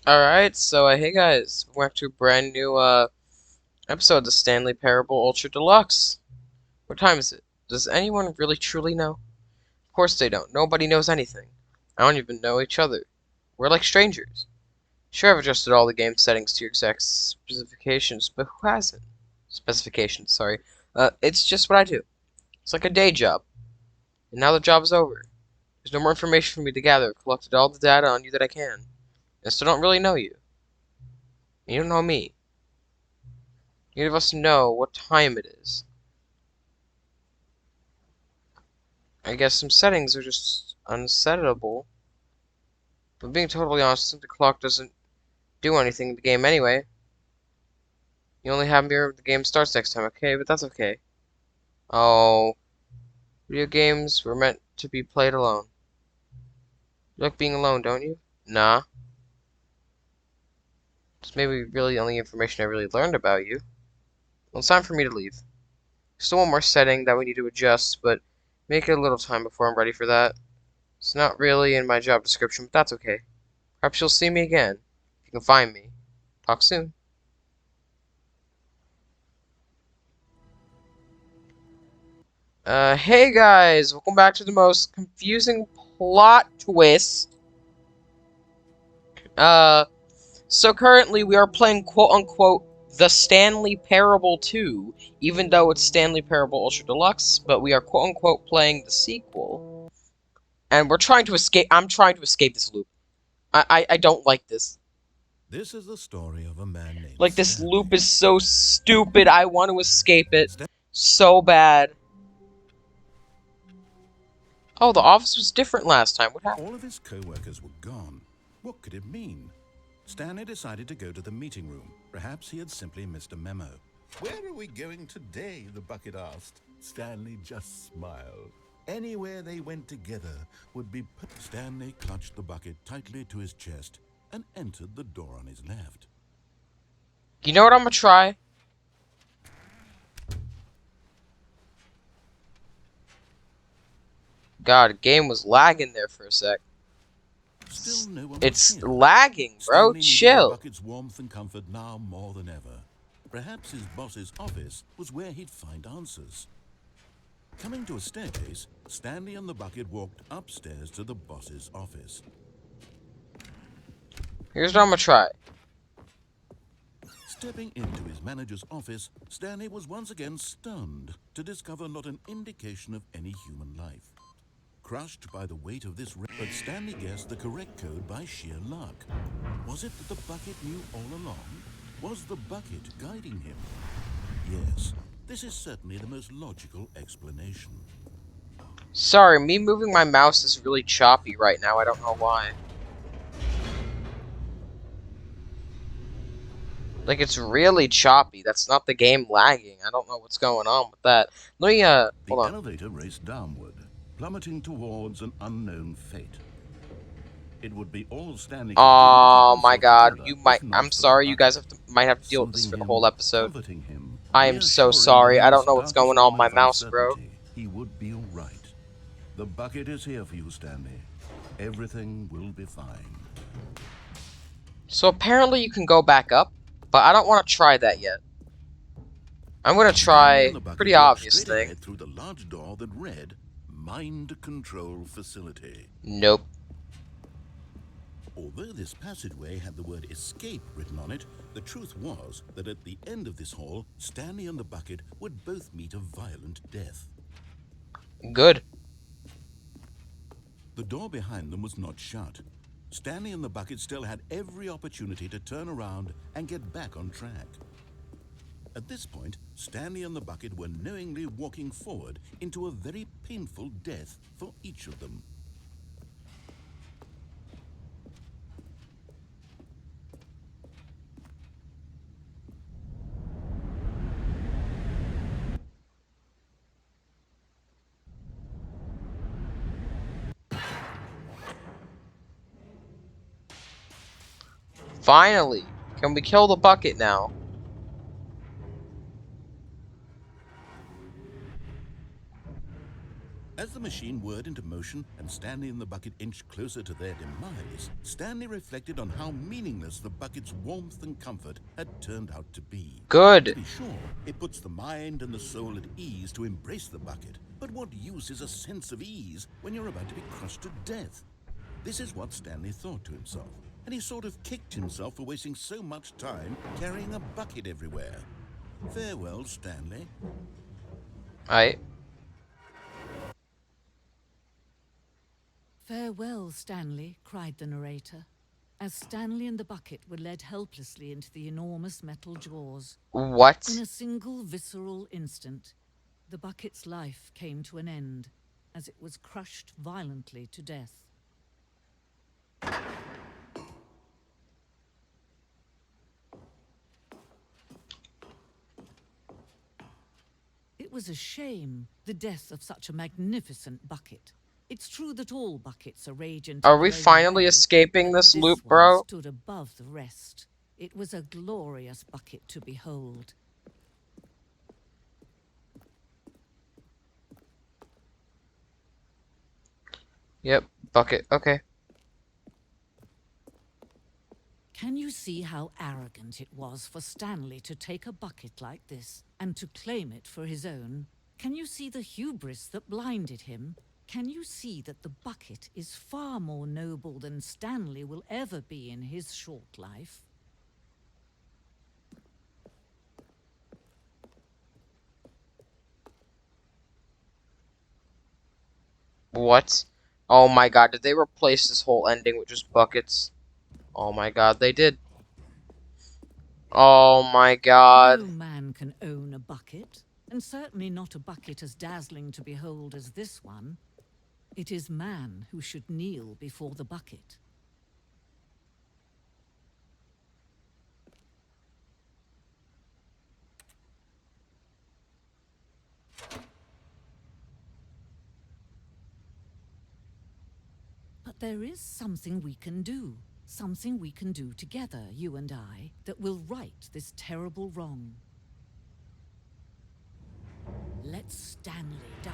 Alright, so hey guys, welcome back to a brand new episode of the Stanley Parable Ultra Deluxe. What time is it? Does anyone really truly know? Of course they don't. Nobody knows anything. I don't even know each other. We're like strangers. Sure, I've adjusted all the game settings to your exact specifications, but who hasn't? Specifications, sorry. It's just what I do. It's like a day job. And now the job is over. There's no more information for me to gather. I've collected all the data on you that I can. I still don't really know you. You don't know me. Neither of us know what time it is. I guess some settings are just unsettable. But being totally honest, the clock doesn't do anything in the game anyway. You only have me when the game starts next time, okay? But that's okay. Oh, video games were meant to be played alone. You like being alone, don't you? Nah. It's maybe really the only information I really learned about you. Well, it's time for me to leave. Still one more setting that we need to adjust, but make it a little time before I'm ready for that. It's not really in my job description, but that's okay. Perhaps you'll see me again, if you can find me. Talk soon. Hey guys, welcome back to the most confusing plot twist. So currently we are playing quote-unquote the Stanley Parable 2, even though it's Stanley Parable Ultra Deluxe, but we are quote-unquote playing the sequel. And we're trying to escape. I'm trying to escape this loop. I don't like this. This is the story of a man named Like, this Stanley. loop is so stupid. I want to escape it so bad. Oh, the office was different last time. What happened? All of his co-workers were gone. What could it mean? Stanley decided to go to the meeting room. Perhaps he had simply missed a memo. Where are we going today? The bucket asked. Stanley just smiled. Anywhere they went together would be put. Stanley clutched the bucket tightly to his chest and entered the door on his left. You know what I'm gonna try? God, game was lagging there for a sec. Still no one It's was here. lagging, bro. Stanley needed the Chill. bucket's warmth and comfort now more than ever. Perhaps his boss's office was where he'd find answers. Coming to a staircase, Stanley and the bucket walked upstairs to the boss's office. Here's what I'm gonna try. Stepping into his manager's office, Stanley was once again stunned to discover not an indication of any human life. Crushed by the weight of this but Stanley guessed the correct code by sheer luck. Was it that the bucket knew all along? Was the bucket guiding him? Yes, this is certainly the most logical explanation. Sorry, me moving my mouse is really choppy right now. I don't know why. Like, it's really choppy. That's not the game lagging. I don't know what's going on with that. Let me, hold The on. elevator raced downward, plummeting towards an unknown fate. It would be all Stanley could do to Oh keep my himself god, together, you might. if not I'm for the sorry, you guys bucket. might have to deal with this for Soothing the him, whole episode. comforting him, I am so reassuring sorry. him I in don't his know what's darkest going on with my moment of mouse, bro. uncertainty, he would be all right. The bucket is here for you, Stanley. Everything will be fine. So apparently you can go back up, but I don't want to try that yet. I'm gonna Stanley try and the bucket pretty walked obvious straight thing. ahead through the large door that read Mind Control Facility. Nope. Although this passageway had the word escape written on it, the truth was that at the end of this hall, Stanley and the bucket would both meet a violent death. Good. The door behind them was not shut. Stanley and the bucket still had every opportunity to turn around and get back on track. At this point, Stanley and the bucket were knowingly walking forward into a very painful death for each of them. Finally. Can we kill the bucket now? As the machine whirred into motion and Stanley and the bucket inched closer to their demise, Stanley reflected on how meaningless the bucket's warmth and comfort had turned out to be. To Good. be sure, it puts the mind and the soul at ease to embrace the bucket, but what use is a sense of ease when you're about to be crushed to death? This is what Stanley thought to himself, and he sort of kicked himself for wasting so much time carrying a bucket everywhere. Farewell, Stanley. Alright. "Farewell, Stanley," cried the narrator, as Stanley and the bucket were led helplessly into the enormous metal jaws. What? In a single visceral instant, the bucket's life came to an end, as it was crushed violently to death. It was a shame, the death of such a magnificent bucket. It's true that all buckets are radiant. Are we finally escaping this loop, bro? Stood above the rest. It was a glorious bucket to behold. Yep, bucket. Okay. Can you see how arrogant it was for Stanley to take a bucket like this and to claim it for his own? Can you see the hubris that blinded him? Can you see that the bucket is far more noble than Stanley will ever be in his short life? What? Oh my god, did they replace this whole ending with just buckets? Oh my god, they did. Oh my god. No man can own a bucket, and certainly not a bucket as dazzling to behold as this one. It is man who should kneel before the bucket. But there is something we can do. Something we can do together, you and I, that will right this terrible wrong. Let Stanley die.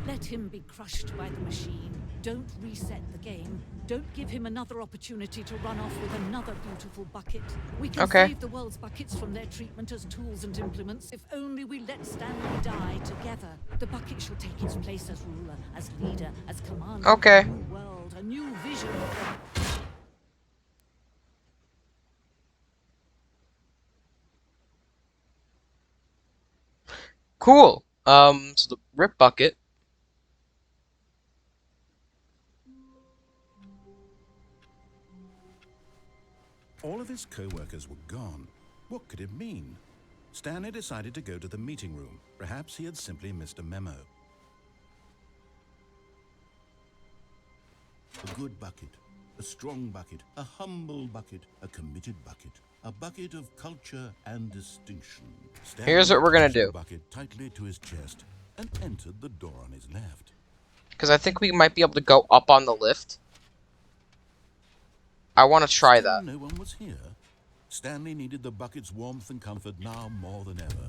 Let him be crushed by the machine. Don't reset the game. Don't give him another opportunity to run off with another beautiful bucket. We can save the world's buckets from their treatment as tools and implements if only we let Stanley die together. The bucket shall take its place as ruler, as leader, as commander of a new world, a new vision. Cool. So the rip bucket. All of his co-workers were gone. What could it mean? Stanley decided to go to the meeting room. Perhaps he had simply missed a memo. A good bucket, a strong bucket, a humble bucket, a committed bucket, a bucket of culture and distinction. Stanley Here's what we're gonna attached the do. bucket tightly to his chest and entered the door on his left. Because I think we might be able to go up on the lift. I want to try Still that. no one was here. Stanley needed the bucket's warmth and comfort now more than ever.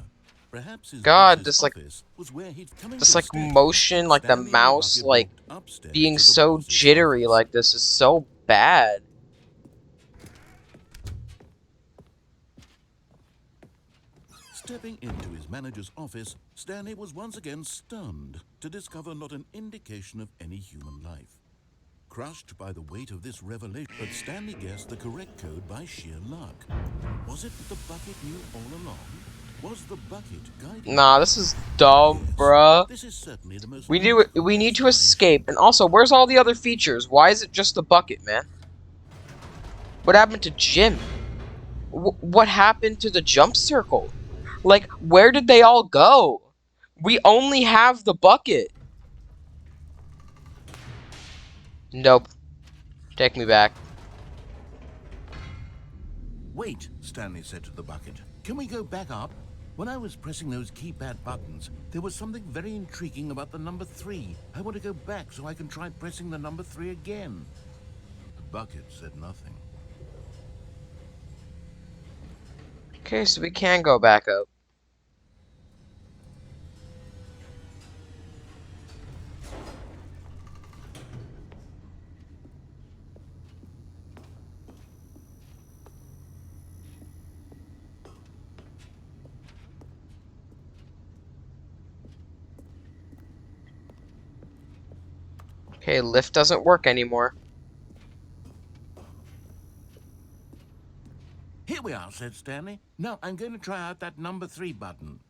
Perhaps his God, boss's this like office was where he'd come this into like stay. motion, like the Stanley and mouse, bucket like walked upstairs being to the so boss's jittery office. like this is so bad. Stepping into his manager's office, Stanley was once again stunned to discover not an indication of any human life. Crushed by the weight of this revelation, but Stanley guessed the correct code by sheer luck. Was it that the bucket knew all along? Was the bucket guiding? Nah, this is dumb, Yes, bruh. this is certainly the most We logical need to explanation. escape. And also, where's all the other features? Why is it just the bucket, man? What happened to Jim? What happened to the jump circle? Like, where did they all go? We only have the bucket. Nope. Take me back. Wait, Stanley said to the bucket. Can we go back up? When I was pressing those keypad buttons, there was something very intriguing about the number 3. I want to go back so I can try pressing the number 3 again. The bucket said nothing. Okay, so we can go back up. Okay, lift doesn't work anymore. Here we are, said Stanley. Now I'm going to try out that number 3 button.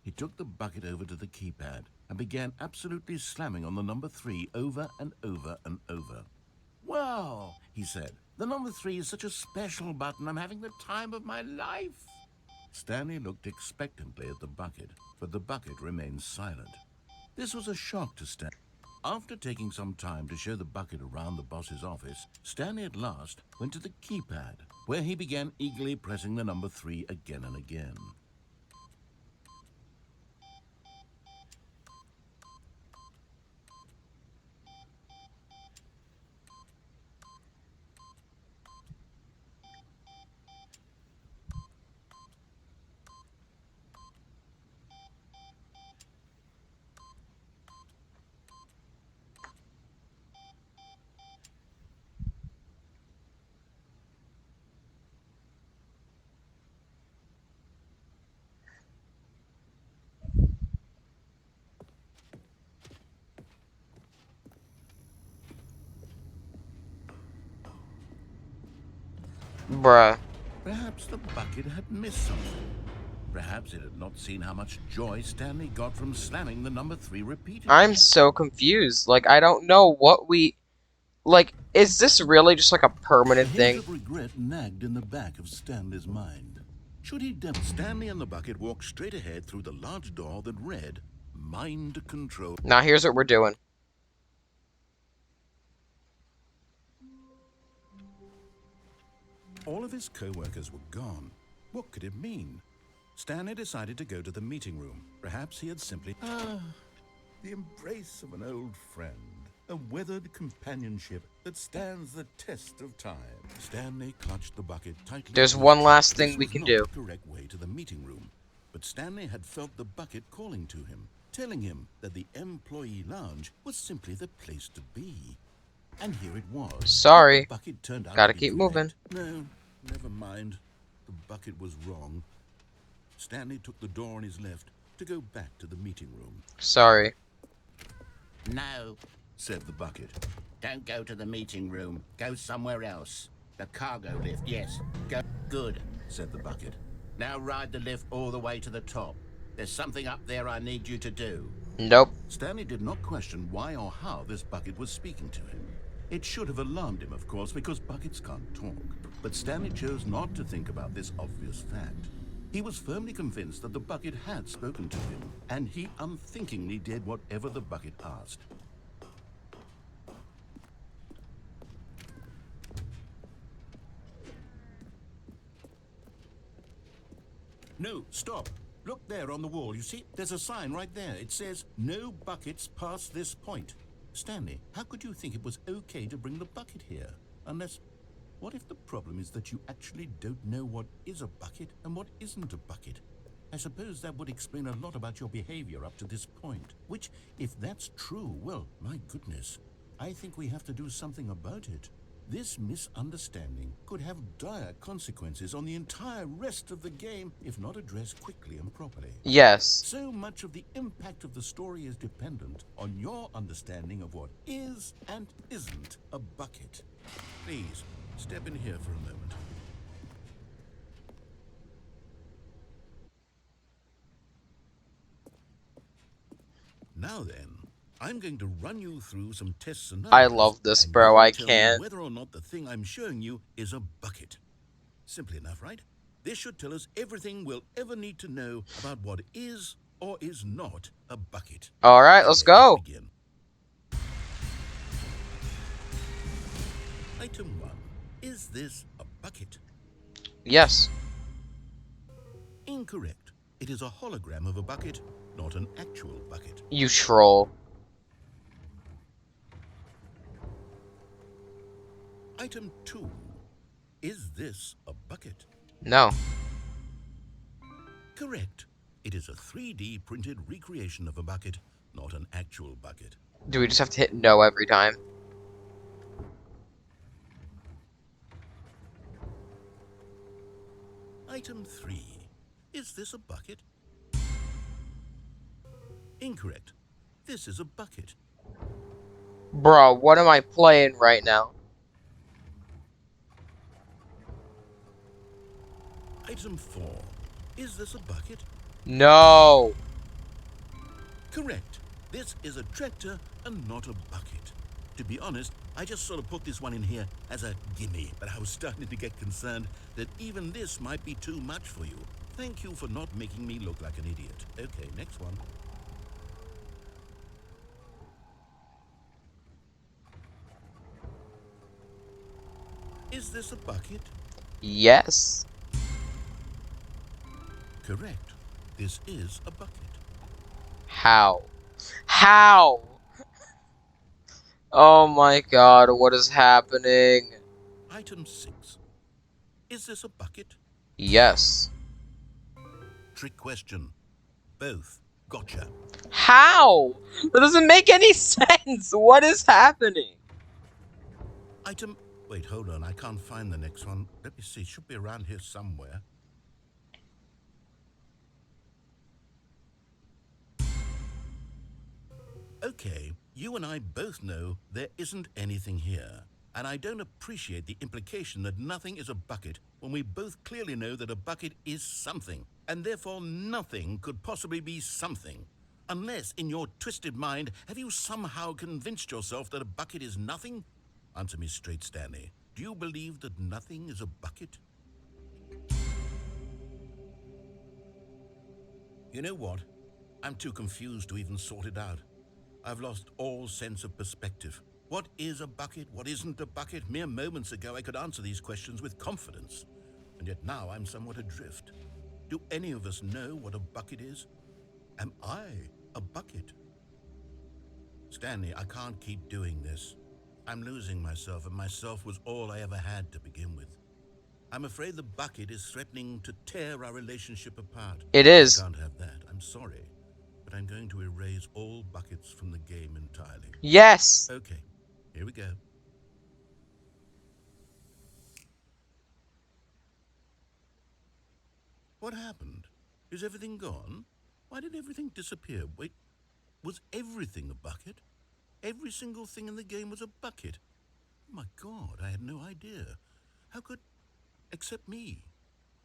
He took the bucket over to the keypad and began absolutely slamming on the number 3 over and over and over. Wow, he said. The number 3 is such a special button. I'm having the time of my life. Stanley looked expectantly at the bucket, but the bucket remained silent. This was a shock to Stanley. After taking some time to show the bucket around the boss's office, Stanley at last went to the keypad, where he began eagerly pressing the number 3 again and again. Bruh. Perhaps the bucket had missed something. Perhaps it had not seen how much joy Stanley got from slamming the number 3 repeatedly. I'm so confused. Like, I don't know what we... Like, is this really just like a permanent A thing? hint of regret nagged in the back of Stanley's mind. Should he dump Stanley and the bucket walked straight ahead through the large door that read, Mind Control. Now, here's what we're doing. All of his co-workers were gone. What could it mean? Stanley decided to go to the meeting room. Perhaps he had simply... The embrace of an old friend. A weathered companionship that stands the test of time. Stanley clutched the bucket tightly. There's one last thing This we was can not do. the correct way to the meeting room. But Stanley had felt the bucket calling to him, telling him that the employee lounge was simply the place to be. And here it was. Sorry. The bucket turned out Gotta to be keep correct. moving. No, never mind. The bucket was wrong. Stanley took the door on his left to go back to the meeting room. Sorry. No, Said the bucket. don't go to the meeting room. Go somewhere else. The cargo lift, yes. Go. Good, Said the bucket. now ride the lift all the way to the top. There's something up there I need you to do. Nope. Stanley did not question why or how this bucket was speaking to him. It should have alarmed him, of course, because buckets can't talk. But Stanley chose not to think about this obvious fact. He was firmly convinced that the bucket had spoken to him, and he unthinkingly did whatever the bucket asked. No, stop. Look there on the wall. You see, there's a sign right there. It says, no buckets past this point. Stanley, how could you think it was okay to bring the bucket here? Unless, what if the problem is that you actually don't know what is a bucket and what isn't a bucket? I suppose that would explain a lot about your behavior up to this point. Which, if that's true, well, my goodness, I think we have to do something about it. This misunderstanding could have dire consequences on the entire rest of the game if not addressed quickly and properly. Yes. So much of the impact of the story is dependent on your understanding of what is and isn't a bucket. Please, step in here for a moment. Now then, I'm going to run you through some test scenarios. I love this, and bro. you I tell me can't. whether or not the thing I'm showing you is a bucket. Simple enough, right? This should tell us everything we'll ever need to know about what is or is not a bucket. All right, let's go. Begin. Item 1. Is this a bucket? Yes. Incorrect. It is a hologram of a bucket, not an actual bucket. You troll. Item 2. Is this a bucket? No. Correct. It is a 3D printed recreation of a bucket, not an actual bucket. Do we just have to hit no every time? Item 3. Is this a bucket? Incorrect. This is a bucket. Bro, what am I playing right now? Item 4. Is this a bucket? No. Correct. This is a tractor and not a bucket. To be honest, I just sort of put this one in here as a gimme, but I was starting to get concerned that even this might be too much for you. Thank you for not making me look like an idiot. Okay, next one. Is this a bucket? Yes. Correct. This is a bucket. How? How? Oh my god, what is happening? Item 6. Is this a bucket? Yes. Trick question. Both. Gotcha. How? That doesn't make any sense. What is happening? Item... Wait, hold on. I can't find the next one. Let me see. It should be around here somewhere. Okay, you and I both know there isn't anything here. And I don't appreciate the implication that nothing is a bucket when we both clearly know that a bucket is something. And therefore nothing could possibly be something. Unless, in your twisted mind, have you somehow convinced yourself that a bucket is nothing? Answer me straight, Stanley. Do you believe that nothing is a bucket? You know what? I'm too confused to even sort it out. I've lost all sense of perspective. What is a bucket? What isn't a bucket? Mere moments ago, I could answer these questions with confidence. And yet now I'm somewhat adrift. Do any of us know what a bucket is? Am I a bucket? Stanley, I can't keep doing this. I'm losing myself, and myself was all I ever had to begin with. I'm afraid the bucket is threatening to tear our relationship apart. It is. I can't have that. I'm sorry. But I'm going to erase all buckets from the game entirely. Yes. Okay, here we go. What happened? Is everything gone? Why did everything disappear? Wait, was everything a bucket? Every single thing in the game was a bucket. Oh my God, I had no idea. How could... except me.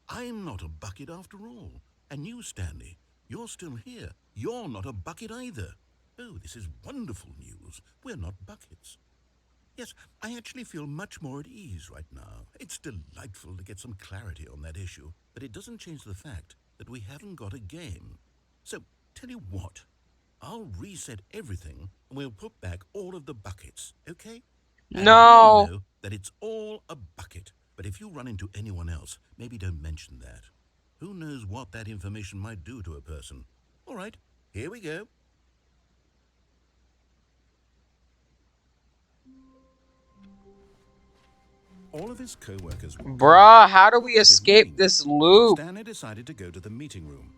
I'm not a bucket after all. And you, Stanley, you're still here. You're not a bucket either. Oh, this is wonderful news. We're not buckets. Yes, I actually feel much more at ease right now. It's delightful to get some clarity on that issue, but it doesn't change the fact that we haven't got a game. So, tell you what, I'll reset everything and we'll put back all of the buckets, okay? And No. we'll know that it's all a bucket. But if you run into anyone else, maybe don't mention that. Who knows what that information might do to a person? All right, here we go. All of his co-workers were Bruh, how do we escape meeting. this loop? Stanley decided to go to the meeting room.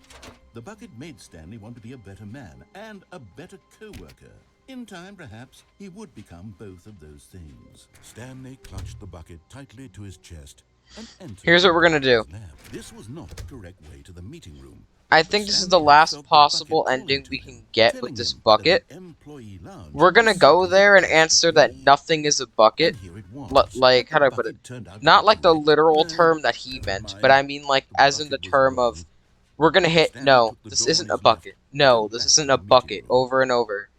The bucket made Stanley want to be a better man and a better co-worker. In time, perhaps, he would become both of those things. Stanley clutched the bucket tightly to his chest and entered. Here's what we're gonna do. This was not the correct way to the meeting room. I think this is the last possible ending we can get with this bucket. We're gonna go there and answer that nothing is a bucket. Like, how do I put it? Not like the literal term that he meant, but I mean like as in the term of, we're gonna hit, no, this isn't a bucket. No, this isn't a bucket, over and over.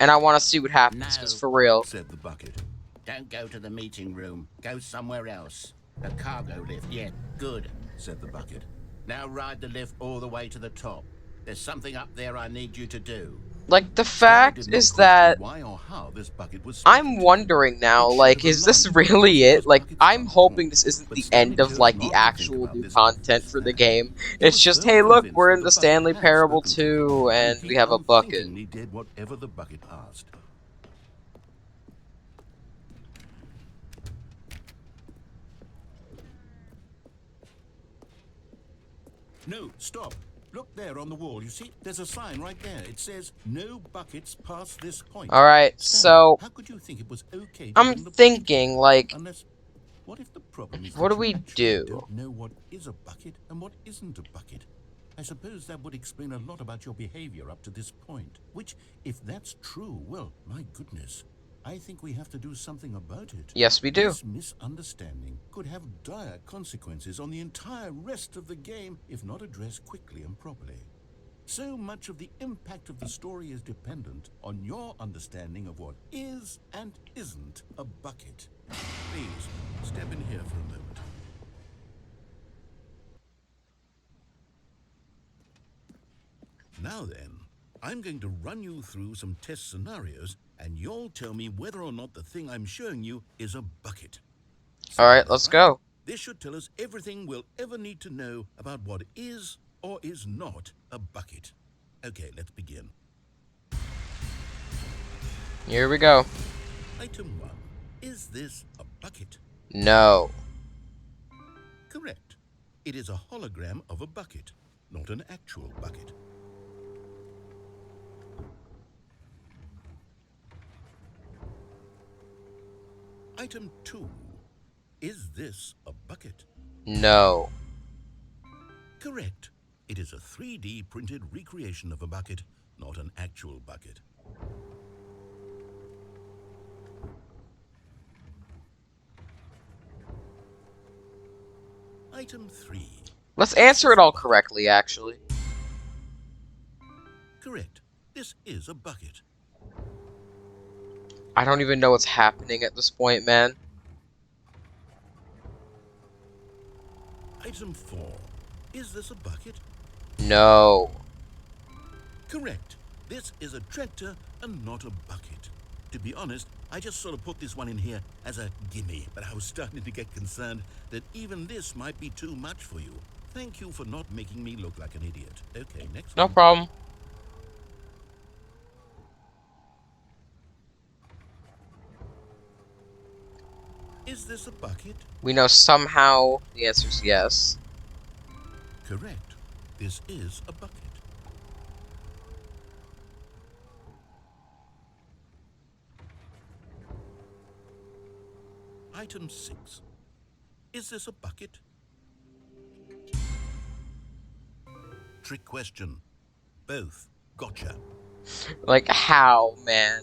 And I want to see what happens, because for real. Said the bucket. Don't go to the meeting room. Go somewhere else. The cargo lift, yeah, good, Said the bucket. Now ride the lift all the way to the top. There's something up there I need you to do. Like, the fact is that Why or how this bucket was I'm wondering now, like, is this really it? Like, I'm hoping this isn't the end of, like, the actual new content for the game. It's just, hey, look, we're in the Stanley Parable 2, and we have a bucket. He did whatever the bucket asked. No, stop. Look there on the wall. You see, there's a sign right there. It says, no buckets past this point. Alright, so, How could you think it was okay to I'm bring the thinking, like, Unless, what if the problem is what that do we you actually do? don't know what is a bucket and what isn't a bucket? I suppose that would explain a lot about your behavior up to this point. Which, if that's true, well, my goodness. I think we have to do something about it. Yes, we do. This misunderstanding could have dire consequences on the entire rest of the game if not addressed quickly and properly. So much of the impact of the story is dependent on your understanding of what is and isn't a bucket. Please, step in here for a moment. Now then, I'm going to run you through some test scenarios, and you'll tell me whether or not the thing I'm showing you is a bucket. Alright, let's go. This should tell us everything we'll ever need to know about what is or is not a bucket. Okay, let's begin. Here we go. Item 1. Is this a bucket? No. Correct. It is a hologram of a bucket, not an actual bucket. Item 2. Is this a bucket? No. Correct. It is a 3D printed recreation of a bucket, not an actual bucket. Item 3. Let's answer it all correctly, actually. Correct. This is a bucket. I don't even know what's happening at this point, man. Item 4. Is this a bucket? No. Correct. This is a tractor and not a bucket. To be honest, I just sort of put this one in here as a gimme, but I was starting to get concerned that even this might be too much for you. Thank you for not making me look like an idiot. Okay, next No one. problem. Is this a bucket? We know somehow the answer is yes. Correct. This is a bucket. Item 6. Is this a bucket? Trick question. Both. Gotcha. Like, how, man?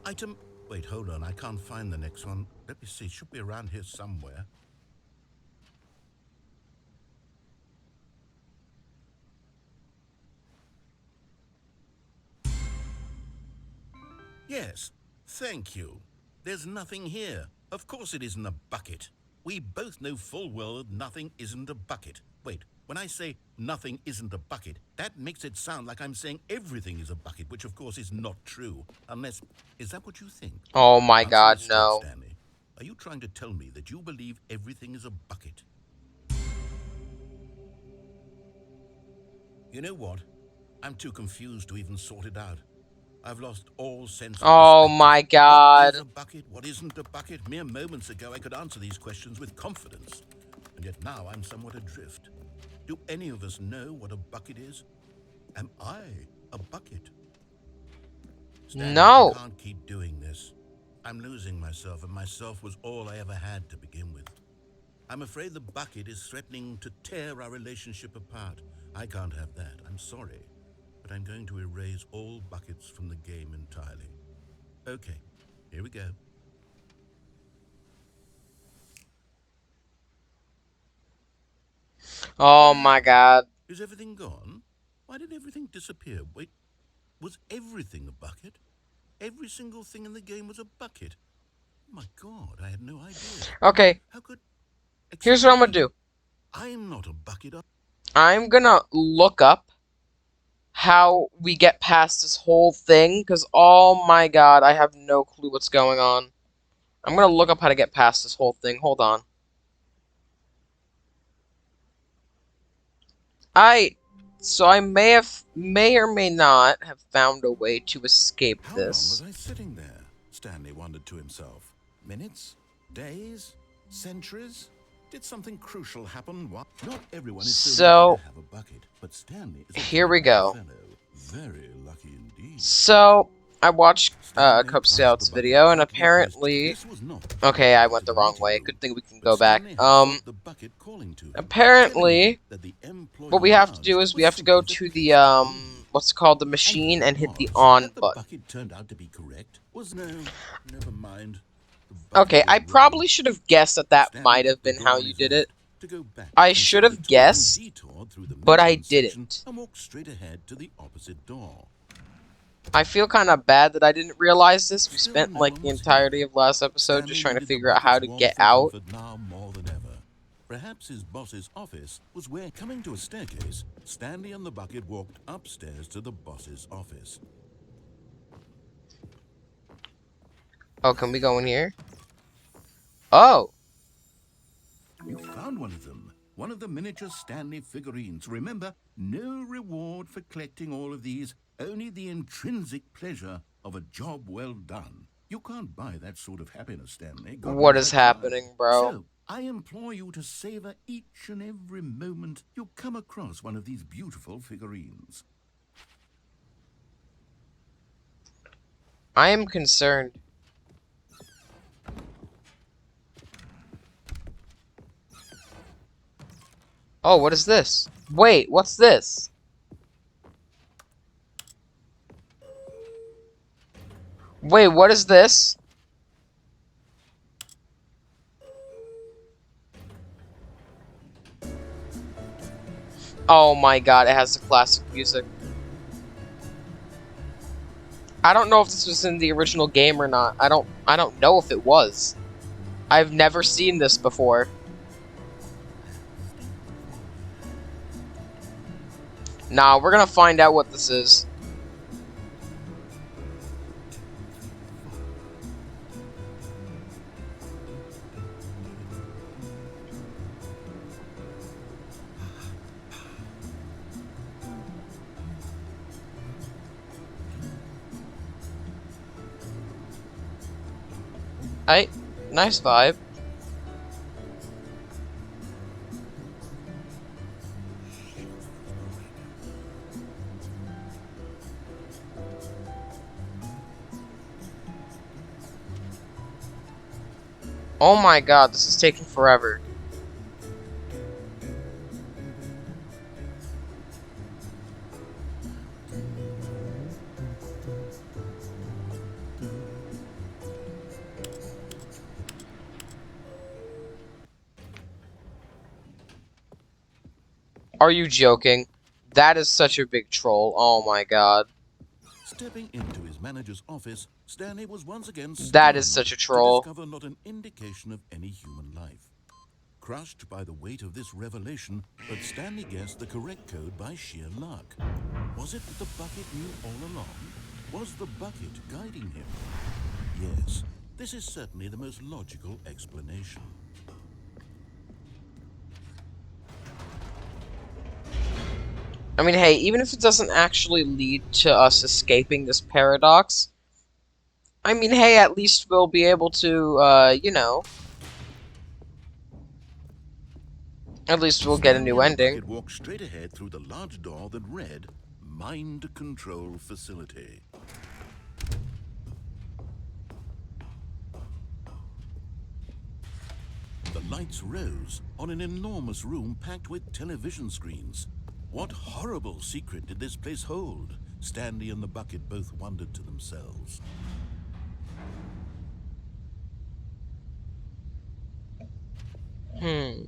Item... Wait, hold on. I can't find the next one. Let me see. It should be around here somewhere. Yes. Thank you. There's nothing here. Of course it isn't a bucket. We both know full well that nothing isn't a bucket. Wait, when I say nothing isn't a bucket, that makes it sound like I'm saying everything is a bucket, which of course is not true. Unless, is that what you think? Oh my Answer god, me straight, no. Stanley. Are you trying to tell me that you believe everything is a bucket? You know what? I'm too confused to even sort it out. I've lost all sense of Oh perspective. my What god. is a bucket? What isn't a bucket? Mere moments ago, I could answer these questions with confidence. And yet now I'm somewhat adrift. Do any of us know what a bucket is? Am I a bucket? Stanley, No. I can't keep doing this. I'm losing myself, and myself was all I ever had to begin with. I'm afraid the bucket is threatening to tear our relationship apart. I can't have that. I'm sorry. But I'm going to erase all buckets from the game entirely. Okay, here we go. Oh my god. Is everything gone? Why did everything disappear? Wait, was everything a bucket? Every single thing in the game was a bucket. Oh my god, I had no idea. Okay, How could... here's what I'm gonna do. I'm not a bucket. I'm gonna look up how we get past this whole thing, because oh my god, I have no clue what's going on. I'm gonna look up how to get past this whole thing. Hold on. So I may or may not have found a way to escape How long this. was I sitting there? Stanley wondered to himself. Minutes? Days? Centuries? Did something crucial happen? What? Not everyone is so lucky to have a bucket, but Stanley is a Here we very go. lucky fellow. Very lucky indeed. So I watched a Stanley Cub passed Scouts the bucket video, and quickly because apparently, this was not okay, I the went the meeting wrong way. room, Good thing we can but go back. Stanley had felt the bucket calling to him, telling him Apparently, that the employee what we have to do lounge is we was have to go simply to the the place to be. what's it called, the machine and hit the on the button. bucket turned out to be correct was no. Never mind. The bucket Okay, was I probably should have guessed that that Stanley might took have the been how door on you his did it. left to go back I instead should of have the token guessed, detour through the but I maintenance section didn't. and walked straight ahead to the opposite door. I feel kind of bad that I didn't realize this. We Still, spent no like one the was here. entirety of last episode just Stanley trying to needed the figure out how bucket's to get warmth and out. comfort now more than ever. Perhaps his boss's office was where, coming to a staircase, Stanley and the bucket walked upstairs to the boss's office. Oh, can we go in here? Oh! You found one of them. One of the miniature Stanley figurines. Remember, no reward for collecting all of these, only the intrinsic pleasure of a job well done. You can't buy that sort of happiness, Stanley. God What knows is I tried. happening, bro? So, I implore you to savor each and every moment you come across one of these beautiful figurines. I am concerned. Oh, what is this? Wait, what's this? Wait, what is this? Oh my god, it has the classic music. I don't know if this was in the original game or not. I don't know if it was. I've never seen this before. Nah, we're gonna find out what this is. Hey, nice vibe. Oh my god, this is taking forever. Are you joking? That is such a big troll. Oh my god. Stepping into his manager's office, Stanley was once again That is stunned such a to troll. discover not an indication of any human life. Crushed by the weight of this revelation, but Stanley guessed the correct code by sheer luck. Was it that the bucket knew all along? Was the bucket guiding him? Yes, this is certainly the most logical explanation. I mean, hey, even if it doesn't actually lead to us escaping this paradox, I mean, hey, at least we'll be able to, you know, at least we'll get a new ending. Bucket walked straight ahead through the large door that read, Mind Control Facility. The lights rose on an enormous room packed with television screens. What horrible secret did this place hold? Stanley and the bucket both wondered to themselves. Hmm.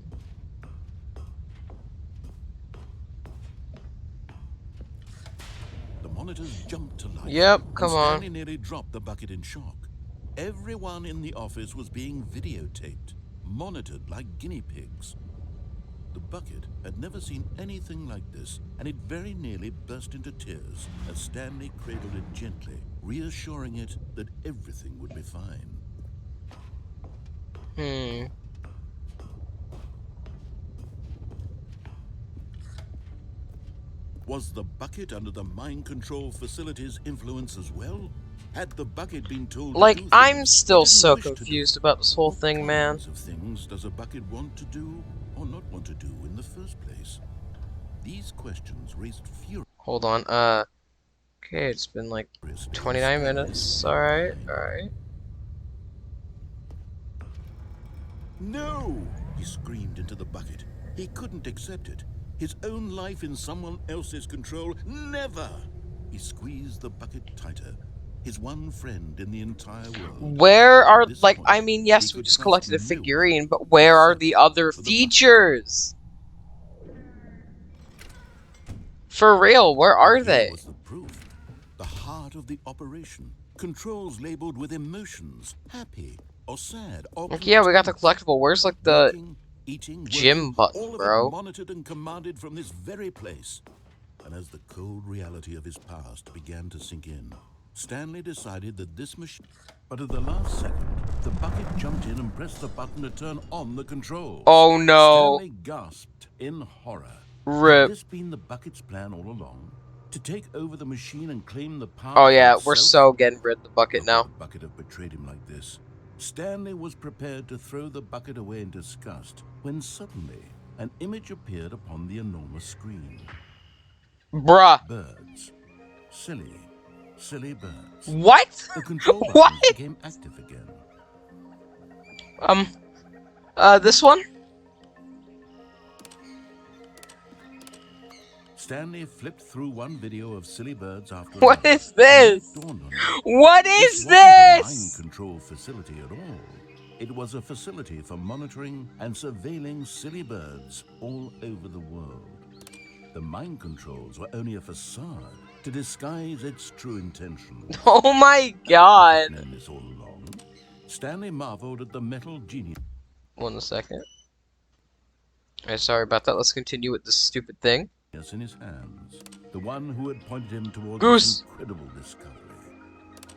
The monitors jumped to life. Yep, and come on. Stanley nearly dropped the bucket in shock. Everyone in the office was being videotaped, monitored like guinea pigs. The bucket had never seen anything like this, and it very nearly burst into tears as Stanley cradled it gently, reassuring it that everything would be fine. Hmm. Was the bucket under the mind control facility's influence as well? Had the bucket been told Like, to do I'm things still it didn't so wish to do? confused about this whole What thing, man. kinds of things does a bucket want to do or not want to do in the first place? These questions raised fury. Hold on, okay, it's been like 29 minutes. Alright, alright. No! He screamed into the bucket. He couldn't accept it. His own life in someone else's control, never! He squeezed the bucket tighter. His one friend in the entire world. Where are, At this like, point, I mean, he yes, we could just trust collected a no figurine, one but where are except the other for the bucket. features? For real, where are Here they? was the proof. The heart of the operation. Controls labeled with emotions. Happy or sad or Like, yeah, we got the content. collectible. Where's, like, the Walking, eating, gym working, button, all of it bro? monitored and commanded from this very place. And as the cold reality of his past began to sink in, Stanley decided that this machine... But at the last second, the bucket jumped in and pressed the button to turn on the controls. Oh, no. Stanley gasped in horror. Had Rip. this been the bucket's plan all along? To take over the machine and claim the power Oh, for yeah, we're itself? so getting rid of the bucket How now. could the bucket have betrayed him like this? Stanley was prepared to throw the bucket away in disgust when suddenly an image appeared upon the enormous screen. Bruh. Birds. Silly, silly birds. What? The control What? buttons became active again. This one? Stanley flipped through one video of silly birds after What another. is this? And it dawned on him. What This is wasn't a mind this? control facility at all. It was a facility for monitoring and surveilling silly birds all over the world. The mind controls were only a facade to disguise its true intentions. Oh my god. Known this all along, Stanley marveled at the metal genius 1 second. Hey, sorry about that. Let's continue with this stupid thing. in his hands, the one who had pointed him towards Goose. this incredible discovery.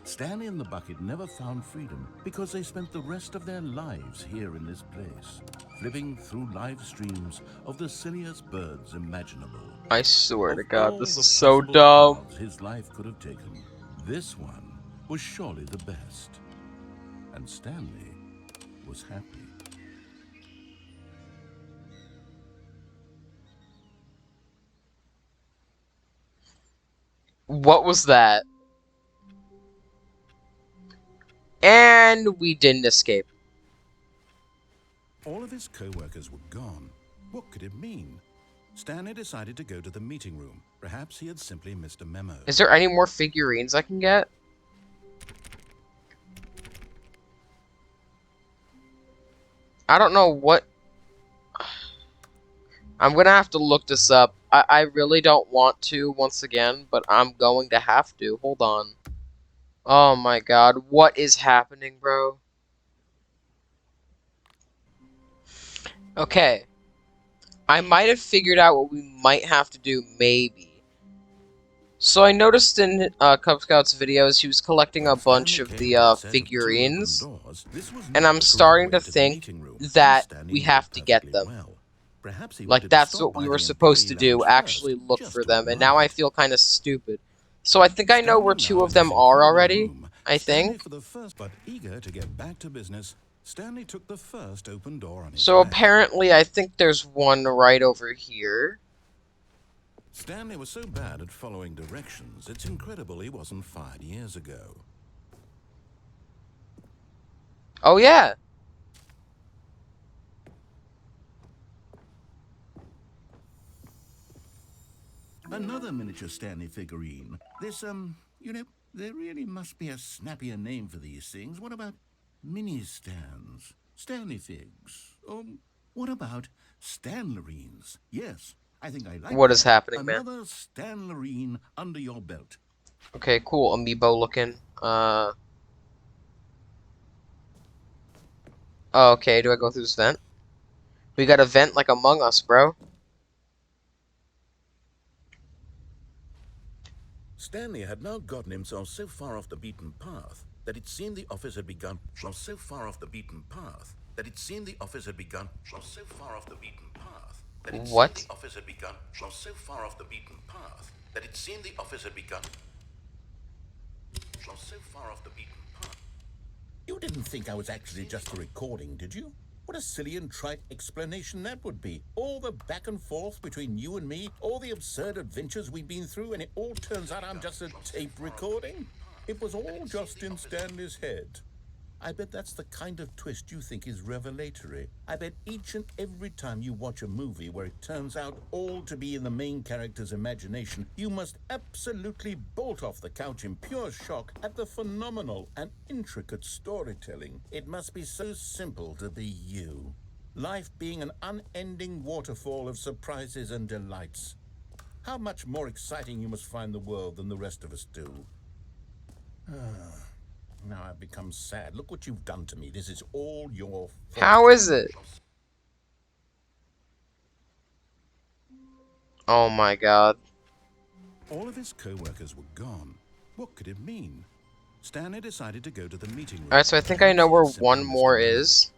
Stanley and the bucket never found freedom because they spent the rest of their lives here in this place, flipping through live streams of the silliest birds imaginable. I swear Of to God, all this the is so possible dumb. paths his life could have taken, this one was surely the best. And Stanley was happy. What was that? And we didn't escape. All of his co-workers were gone. What could it mean? Stanley decided to go to the meeting room. Perhaps he had simply missed a memo. Is there any more figurines I can get? I don't know what... I'm gonna have to look this up. I really don't want to once again, but I'm going to have to. Hold on. Oh my god, what is happening, bro? Okay. I might have figured out what we might have to do, maybe. So I noticed in Cub Scouts videos he was collecting a bunch of the figurines, and I'm starting to think that we have to get them. Like, that's what we were supposed to do, actually look for them, and now I feel kind of stupid. So I think I know where 2 of them are already, I think. But eager to get back to business, Stanley took the first open door on his So way. apparently I think there's one right over here. Stanley was so bad at following directions, it's incredible he wasn't fired years ago. Oh yeah. Another miniature Stanley figurine. This, you know, there really must be a snappier name for these things. What about mini-stands? Stanley figs? What about Stanlerines? Yes, I think I like What is that. happening, man? Another Stanlerine under your belt. Okay, cool. Amiibo looking. Oh, okay, do I go through this vent? We got a vent like Among Us, bro. Stanley had now gotten himself so far off the beaten path that it seemed the office had begun. So far off the beaten path that it seemed the office had begun. So far off the beaten path that it What? seemed the office had begun. So far off the beaten path that it seemed the office had begun. So far off the beaten path. You didn't think I was actually just a recording, did you? What a silly and trite explanation that would be. All the back and forth between you and me, all the absurd adventures we've been through, and it all turns out I'm just a tape recording? It was all just in Stanley's head. I bet that's the kind of twist you think is revelatory. I bet each and every time you watch a movie where it turns out all to be in the main character's imagination, you must absolutely bolt off the couch in pure shock at the phenomenal and intricate storytelling. It must be so simple to be you. Life being an unending waterfall of surprises and delights. How much more exciting you must find the world than the rest of us do. Now I've become sad. Look what you've done to me. This is all your fault. How is it? Oh my god. All of his co-workers were gone. What could it mean? Stanley decided to go to the meeting room. Alright, so I think I know where one more is.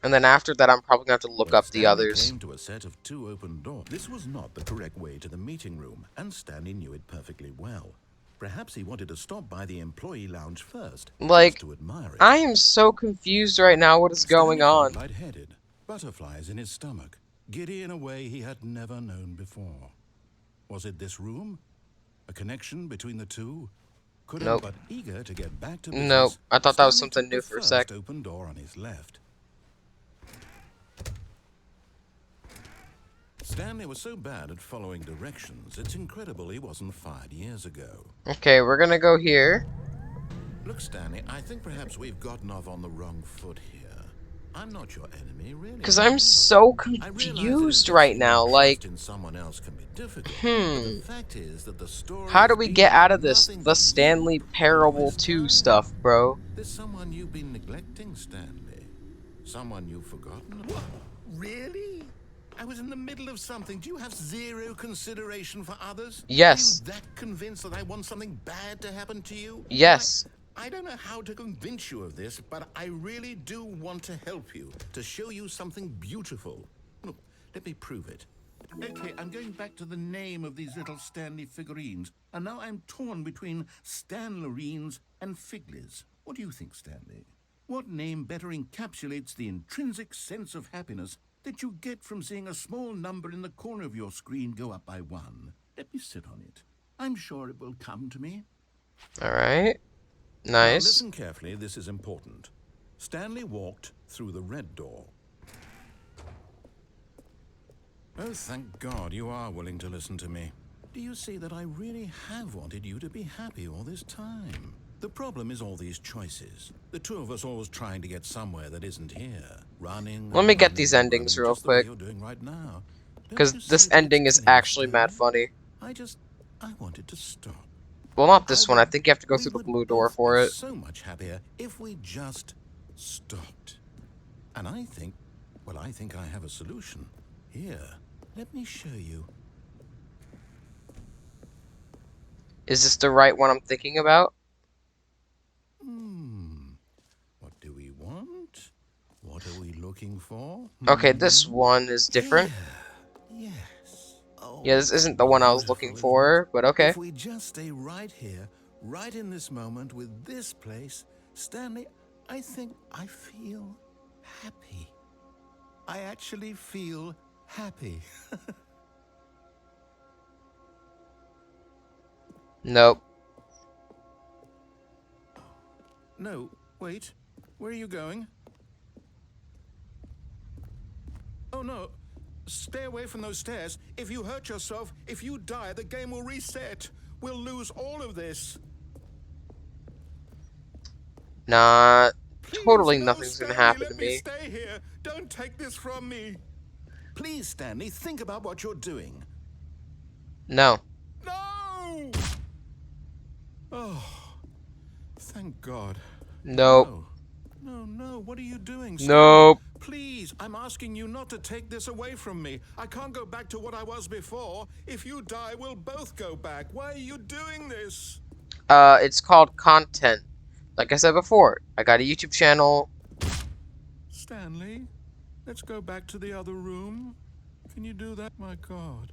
And then after that, I'm probably going to have to look up the others. Came to a set of 2 open doors. This was not the correct way to the meeting room, and Stanley knew it perfectly well. Perhaps he wanted to stop by the employee lounge first, Like, just to admire it. I am so confused right now. What is going on? Stanley felt lightheaded, butterflies in his stomach, giddy in a way he had never known before. Was it this room? A connection between the two? Couldn't Nope. but eager to get back to business. Nope. I thought that was Stanley something took new the for a first sec. open door on his left. Stanley was so bad at following directions, it's incredible he wasn't fired years ago. Okay, we're gonna go here. Look, Stanley, I think perhaps we've gotten off on the wrong foot here. I'm not your enemy, really. Because I'm so I realize that confused right now. investing Like, trust in someone else can be difficult, but the fact is that the story how do is we being get out of this? nothing The but Stanley you Parable all this 2 time. stuff, bro. There's someone you've been neglecting, Stanley. Someone you've forgotten about. Really? I was in the middle of something. Do you have zero consideration for others? Yes. Are you that convinced that I want something bad to happen to you? Yes. I don't know how to convince you of this, but I really do want to help you, to show you something beautiful. Look, let me prove it. Okay, I'm going back to the name of these little Stanley figurines, and now I'm torn between Stanlerines and Figlies. What do you think, Stanley? What name better encapsulates the intrinsic sense of happiness that you get from seeing a small number in the corner of your screen go up by 1? Let me sit on it. I'm sure it will come to me. Alright. Now Nice. listen carefully, this is important. Stanley walked through the red door. Oh, thank God you are willing to listen to me. Do you see that I really have wanted you to be happy all this time? The problem is all these choices. The two of us always trying to get somewhere that isn't here. Running. Let me get running, these endings running, real just the way quick. you're doing right now. Don't Because you see this that ending it's is getting actually mad scary? funny. I wanted to stop. Well, not this one. I bet think you have to go we through the would blue door both for be it. so much happier if we just stopped. And I think I have a solution. Here, let me show you. Is this the right one I'm thinking about? What do we want? What are we looking for? Okay, this one is different. Yes. Oh, Yeah, this isn't the one I was looking beautiful, isn't for, it? but okay. If we just stay right here, right in this moment with this place, Stanley, I think I feel happy. I actually feel happy. Nope. No, wait. Where are you going? Oh no. Stay away from those stairs. If you hurt yourself, if you die, the game will reset. We'll lose all of this. Not Please, totally no, nothing's gonna Stanley, happen let to me me. stay here. Don't take this from me. Please, Stanley, think about what you're doing. No. No! Oh, thank God. Nope. No, what are you doing, Stanley? Nope. Please, I'm asking you not to take this away from me. I can't go back to what I was before. If you die, we'll both go back. Why are you doing this? It's called content. Like I said before, I got a YouTube channel. Stanley, let's go back to the other room. Can you do that? My God,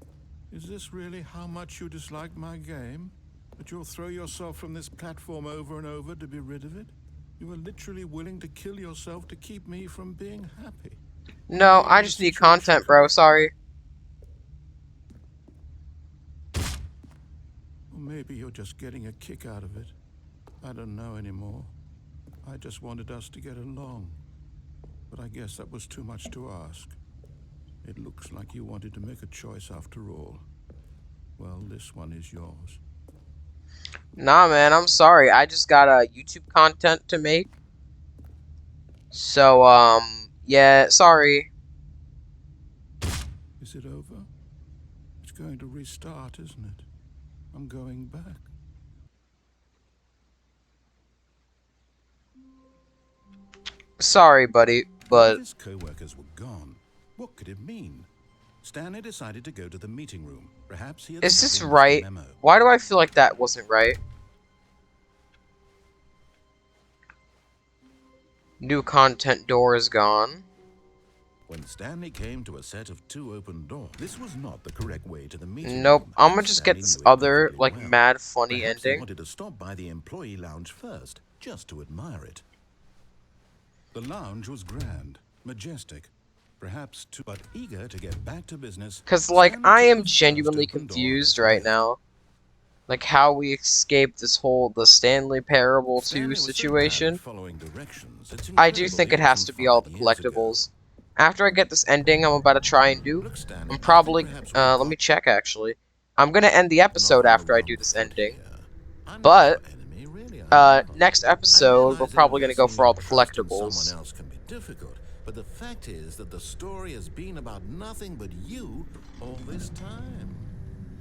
is this really how much you dislike my game? That you'll throw yourself from this platform over and over to be rid of it? You are literally willing to kill yourself to keep me from being happy. No, I just need content, bro. Sorry. Or maybe you're just getting a kick out of it. I don't know anymore. I just wanted us to get along. But I guess that was too much to ask. It looks like you wanted to make a choice after all. Well, this one is yours. Nah, man, I'm sorry. I just got YouTube content to make. So, yeah, sorry. Is it over? It's going to restart, isn't it? I'm going back. Sorry, buddy, All but his co-workers were gone. What could it mean? Stanley decided to go to the meeting room. Perhaps he had is this simply missed a right? memo. Why do I feel like that wasn't right? New content door is gone. When Stanley came to a set of 2 open doors, this was not the correct way to the meeting Nope, room. I'm And gonna just get Stanley this knew it other, perfectly like, well. mad funny Perhaps he ending. wanted to stop by the employee lounge first, just to admire it. The lounge was grand, majestic, perhaps too, but eager to get back to business. Cause, like, Stanley I took am the first genuinely open door on confused his right left. now. Like, how we escaped this whole, the Stanley Parable 2 Stanley was so bad at situation. following directions. It's I do incredible think he it has wasn't to be all fired the years ago. collectibles. After I get this ending I'm about to try and do, Look, Stanley, I'm I think probably, perhaps we've let got me check actually. I'm gonna end the episode nothing after I wrong do this afoot ending. here. I'm not But, your enemy, really, I'm not. next I episode, we're realize that probably gonna go investing for all your the trust in someone collectibles. else can be difficult, but the fact is that the story has been about nothing but you all this time.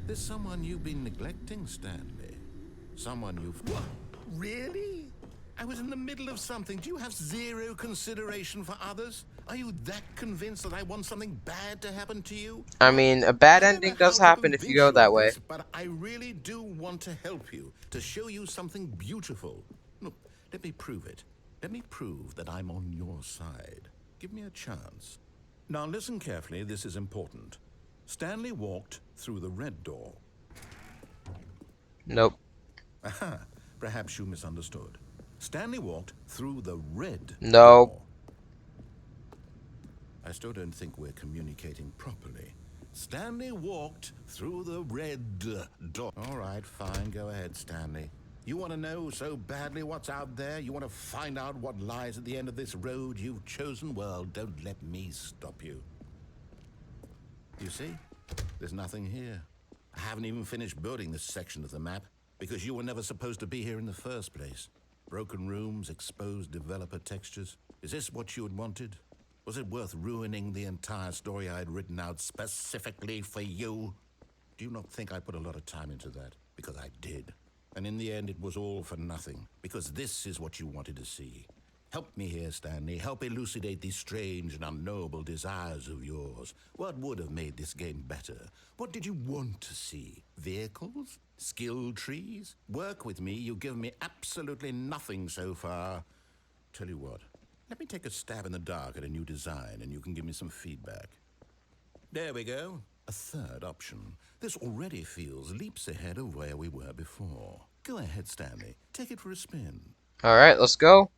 There's someone you've been neglecting, Stanley. Someone you've... What? Really? I was in the middle of something. Do you have zero consideration for others? Are you that convinced that I want something bad to happen to you? I mean, a bad I don't know ending does how to happen if you convince go you that of way. this, but I really do want to help you, to show you something beautiful. Look, let me prove it. Let me prove that I'm on your side. Give me a chance. Now listen carefully, this is important. Stanley walked through the red door. Nope. Aha, perhaps you misunderstood. Stanley walked through the red Nope. door. I still don't think we're communicating properly. Stanley walked through the red door. All right, fine. Go ahead, Stanley. You want to know so badly what's out there? You want to find out what lies at the end of this road you've chosen? Well, don't let me stop you. You see? There's nothing here. I haven't even finished building this section of the map because you were never supposed to be here in the first place. Broken rooms, exposed developer textures. Is this what you had wanted? Was it worth ruining the entire story I had written out specifically for you? Do you not think I put a lot of time into that? Because I did. And in the end, it was all for nothing. Because this is what you wanted to see. Help me here, Stanley. Help elucidate these strange and unknowable desires of yours. What would have made this game better? What did you want to see? Vehicles? Skill trees? Work with me. You've given me absolutely nothing so far. Tell you what. Let me take a stab in the dark at a new design, and you can give me some feedback. There we go. A third option. This already feels leaps ahead of where we were before. Go ahead, Stanley. Take it for a spin. Alright, let's go.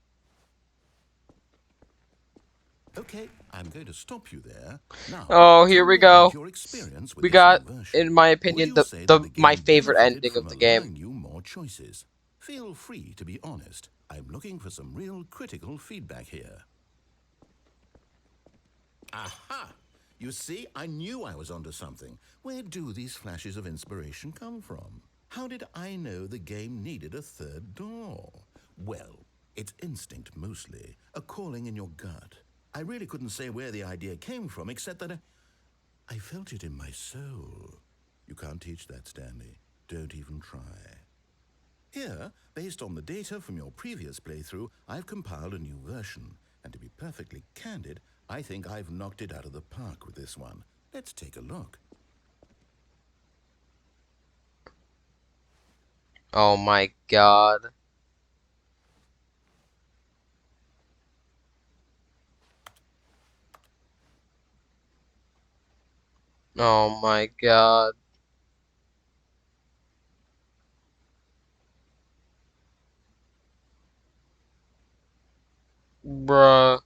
Okay, I'm going to stop you there. Now, Oh, here we go. your experience with We this got, new version. in my Would opinion, you the, say the that my game favorite benefited ending from of the game. allowing you more choices? Feel free to be honest. I'm looking for some real critical feedback here. Aha! You see, I knew I was onto something. Where do these flashes of inspiration come from? How did I know the game needed a third door? Well, it's instinct mostly, a calling in your gut. I really couldn't say where the idea came from, except that I felt it in my soul. You can't teach that, Stanley. Don't even try. Here, based on the data from your previous playthrough, I've compiled a new version. And to be perfectly candid, I think I've knocked it out of the park with this one. Let's take a look. Oh my god. Oh my god. Bruh.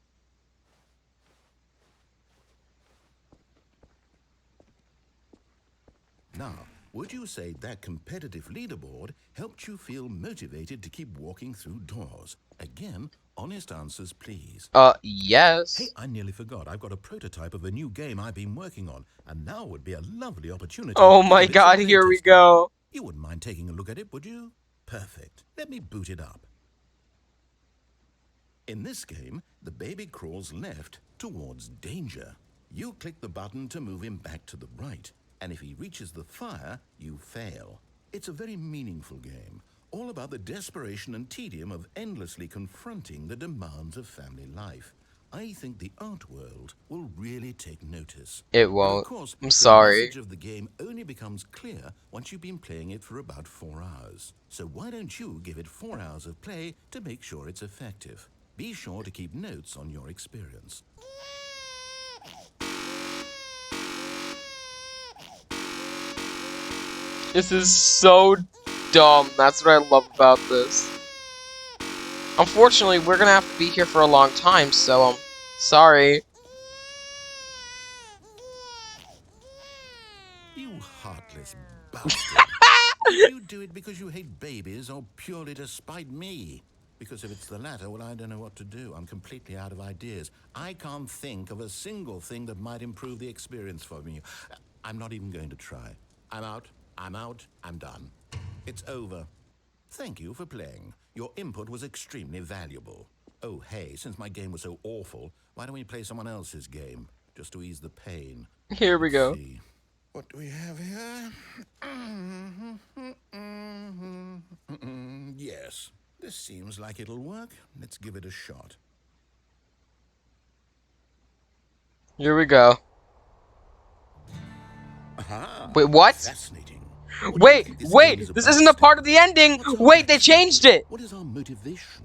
Now, would you You say that competitive leaderboard helped you feel motivated to keep walking through doors. Again, honest answers, please. Hey, Yes. I nearly forgot. I've got a prototype of a new game I've been working on, and now would be a lovely opportunity Oh to my give it some god, here we playtesting. go. You wouldn't mind taking a look at it, would you? Perfect. Let me boot it up. In this game, the baby crawls left towards danger. You click the button to move him back to the right, and if he reaches the fire, you fail. It's a very meaningful game, all about the desperation and tedium of endlessly confronting the demands of family life. I think the art world will really take notice. It But of won't. course, I'm the sorry. message of the game only becomes clear once you've been playing it for about 4 hours. So why don't you give it 4 hours of play to make sure it's effective? Be sure to keep notes on your experience. This is so dumb. That's what I love about this. Unfortunately, we're gonna have to be here for a long time, so, sorry. You heartless bastard. Did you do it because you hate babies or purely to spite me? Because if it's the latter, well, I don't know what to do. I'm completely out of ideas. I can't think of a single thing that might improve the experience for me. I'm not even going to try. I'm out. I'm done. It's over. Thank you for playing. Your input was extremely valuable. Oh, hey, since my game was so awful, why don't we play someone else's game? Just to ease the pain. Here we Let's go. see. What do we have here? Yes, this seems like it'll work. Let's give it a shot. Here we go. Aha! Wait, what? Fascinating. What do you think this game is This about, isn't a part of Stanley? the ending. What's our Wait, they backstory? changed it. What is our motivation?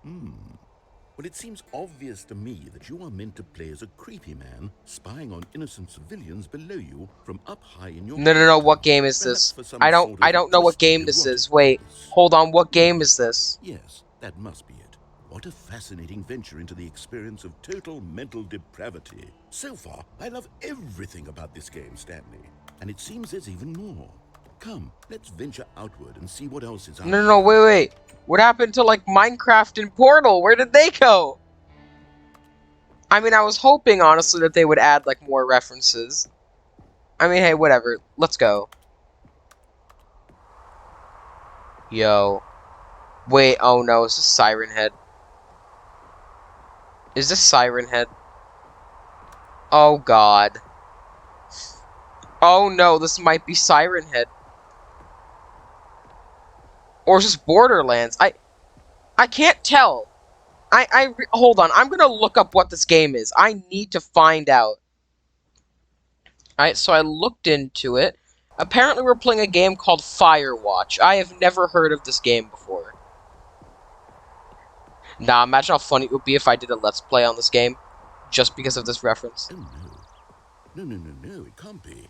Well, it seems obvious to me that you are meant to play as a creepy man spying on innocent civilians below you from up high in your No. castle. What game is Perhaps this? for some sort I of don't know what twisted, game this erotic is. Wait, purpose. hold on. What game is this? Yes, that must be it. What a fascinating venture into the experience of total mental depravity. So far, I love everything about this game, Stanley. And it seems there's even more. Come, let's venture outward and see what else is out there. No. Wait. What happened to like Minecraft and Portal? Where did they go? I mean, I was hoping honestly that they would add like more references. I mean, hey, whatever. Let's go. Yo. Wait, oh no, is this Siren Head? Is this Siren Head? Oh god. Oh no, this might be Siren Head. Or is this Borderlands? I can't tell. Hold on, I'm gonna look up what this game is. I need to find out. Alright, so I looked into it. Apparently we're playing a game called Firewatch. I have never heard of this game before. Nah, imagine how funny it would be if I did a Let's Play on this game. Just because of this reference. Oh no. No, it can't be.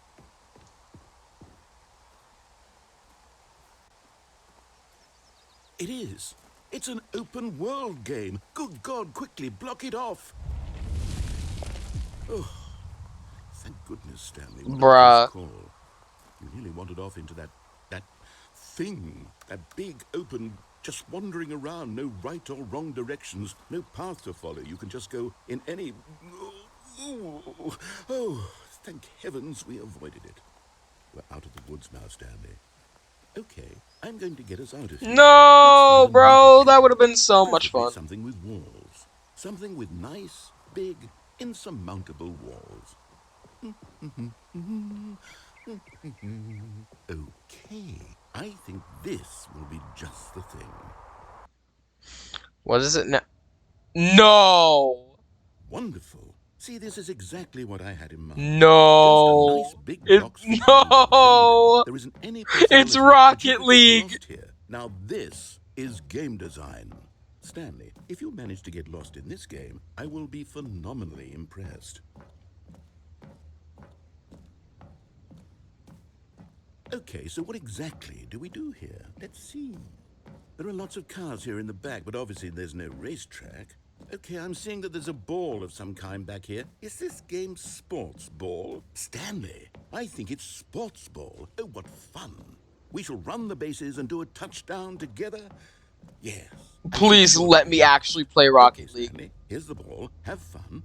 It is. It's an open world game. Good God, quickly block it off. Oh, thank goodness, Stanley. What a Bruh. close call. You nearly wandered off into that thing, that big open, just wandering around, no right or wrong directions, no path to follow. You can just go in any. Oh, thank heavens we avoided it. We're out of the woods now, Stanley. Okay, I'm going to get us out of here. No, Let's find a bro, movie that would have theater. been so much Preferably fun. something with walls. Something with nice, big, insurmountable walls. Okay, I think this will be just the thing. What is it now? No! Wonderful. See, this is exactly what I had in mind. No! Just a nice big It, box for you to wander around in. no! There isn't any It's possibility that Rocket you could get League! lost here. Now this is game design. Stanley, if you manage to get lost in this game, I will be phenomenally impressed. Okay, so what exactly do we do here? Let's see. There are lots of cars here in the back, but obviously there's no racetrack. Okay, I'm seeing that there's a ball of some kind back here. Is this game sports ball? Stanley, I think it's sports ball. Oh, what fun. We shall run the bases and do a touchdown together. Yes. I think Please you're let the me youngest. actually play Okay, Rocket League. Stanley, here's the ball. Have fun.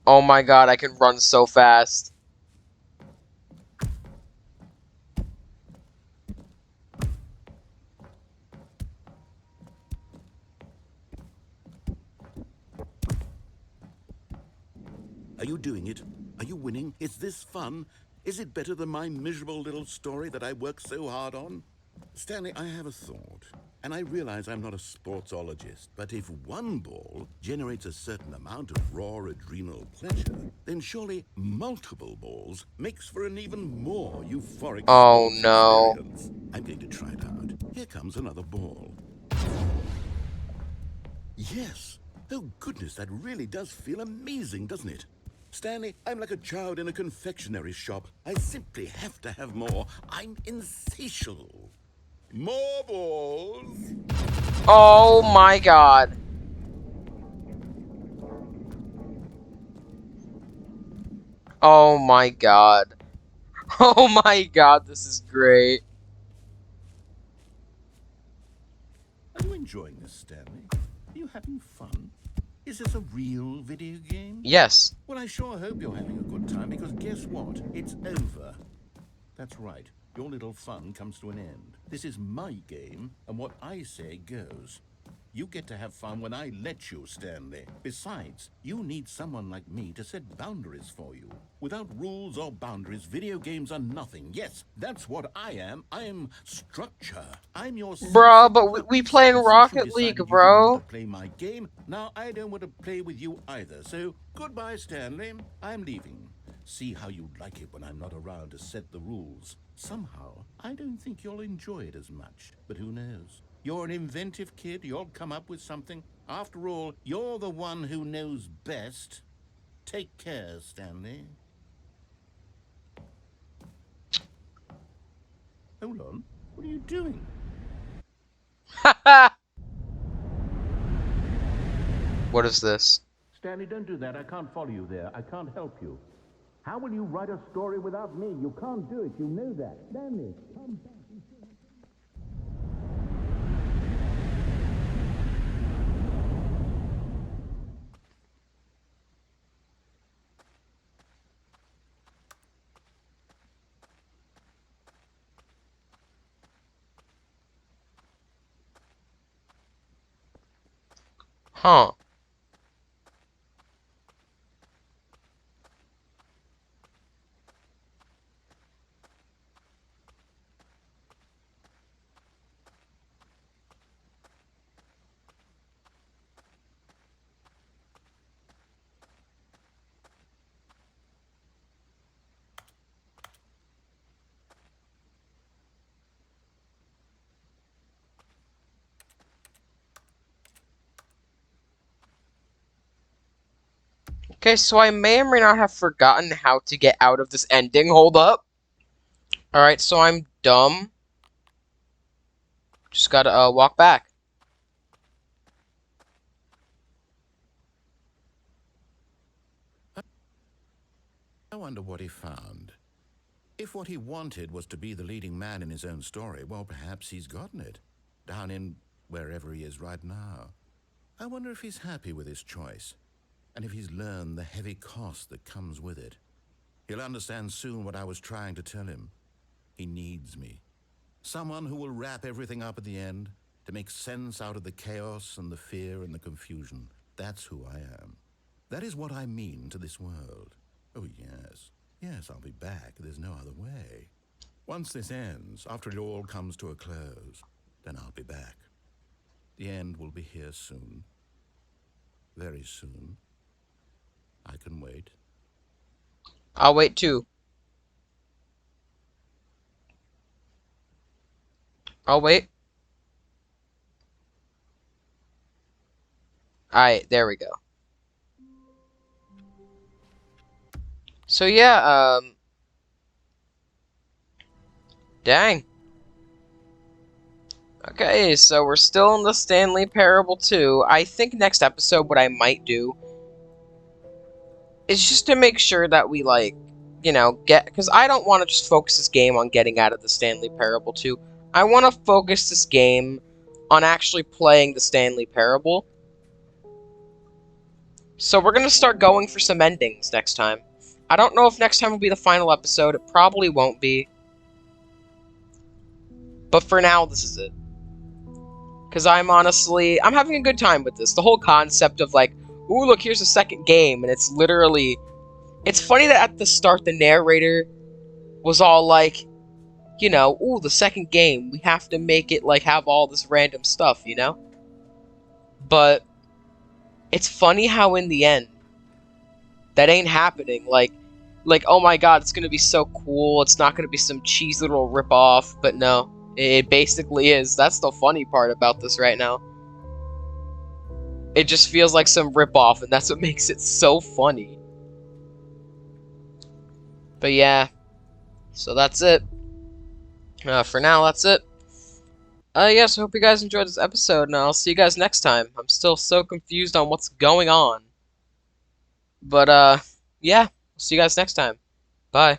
Oh my god, I can run so fast. Are you doing it? Are you winning? Is this fun? Is it better than my miserable little story that I worked so hard on? Stanley, I have a thought. And I realize I'm not a sportsologist, but if one ball generates a certain amount of raw adrenal pleasure, then surely multiple balls makes for an even more euphoric Oh sports no. experience. I'm going to try it out. Here comes another ball. Yes. Oh, goodness, that really does feel amazing, doesn't it? Stanley, I'm like a child in a confectionery shop. I simply have to have more. I'm insatiable. More balls. Oh my god. Oh my god. Oh my god, this is great. Are you enjoying this, Stanley? Are you having fun? Is this a real video game? Yes. Well, I sure hope you're having a good time, because guess what? It's over. That's right. Your little fun comes to an end. This is my game, and what I say goes. You get to have fun when I let you, Stanley. Besides, you need someone like me to set boundaries for you. Without rules or boundaries, video games are nothing. Yes, that's what I am. I'm structure. I'm your sense Bro, of but we purpose. playing And since you Rocket League, decided you didn't want to bro. play my game, now I don't want to play with you either. So, goodbye, Stanley. I'm leaving. See how you'd like it when I'm not around to set the rules. Somehow, I don't think you'll enjoy it as much. But who knows? You're an inventive kid. You'll come up with something. After all, you're the one who knows best. Take care, Stanley. Hold on. What are you doing? What is this? Stanley, don't do that. I can't follow you there. I can't help you. How will you write a story without me? You can't do it. You know that. Stanley, come back. Huh. Okay, so I may or may not have forgotten how to get out of this ending. Hold up. Alright, so I'm dumb. Just gotta walk back. I wonder what he found. If what he wanted was to be the leading man in his own story, well, perhaps he's gotten it. Down in wherever he is right now. I wonder if he's happy with his choice. And if he's learned the heavy cost that comes with it. He'll understand soon what I was trying to tell him. He needs me. Someone who will wrap everything up at the end, to make sense out of the chaos and the fear and the confusion. That's who I am. That is what I mean to this world. Oh, yes. Yes, I'll be back. There's no other way. Once this ends, after it all comes to a close, then I'll be back. The end will be here soon. Very soon. I can wait. I'll wait too. I'll wait. Alright, there we go. So yeah, dang. Okay, so we're still in the Stanley Parable 2. I think next episode what I might do is just to make sure that we, like, you know, get... Because I don't want to just focus this game on getting out of the Stanley Parable 2. I want to focus this game on actually playing the Stanley Parable. So we're going to start going for some endings next time. I don't know if next time will be the final episode. It probably won't be. But for now, this is it. Because I'm having a good time with this. The whole concept of, like, ooh, look, here's a second game. And it's literally... It's funny that at the start, the narrator was all like, you know, ooh, the second game. We have to make it, like, have all this random stuff, you know? But it's funny how in the end, that ain't happening. Like, oh my god, it's gonna be so cool. It's not gonna be some cheesy little ripoff. But no, it basically is. That's the funny part about this right now. It just feels like some ripoff, and that's what makes it so funny. But yeah, so that's it. For now, that's it. Yeah, so hope you guys enjoyed this episode, and I'll see you guys next time. I'm still so confused on what's going on. But, yeah, see you guys next time. Bye.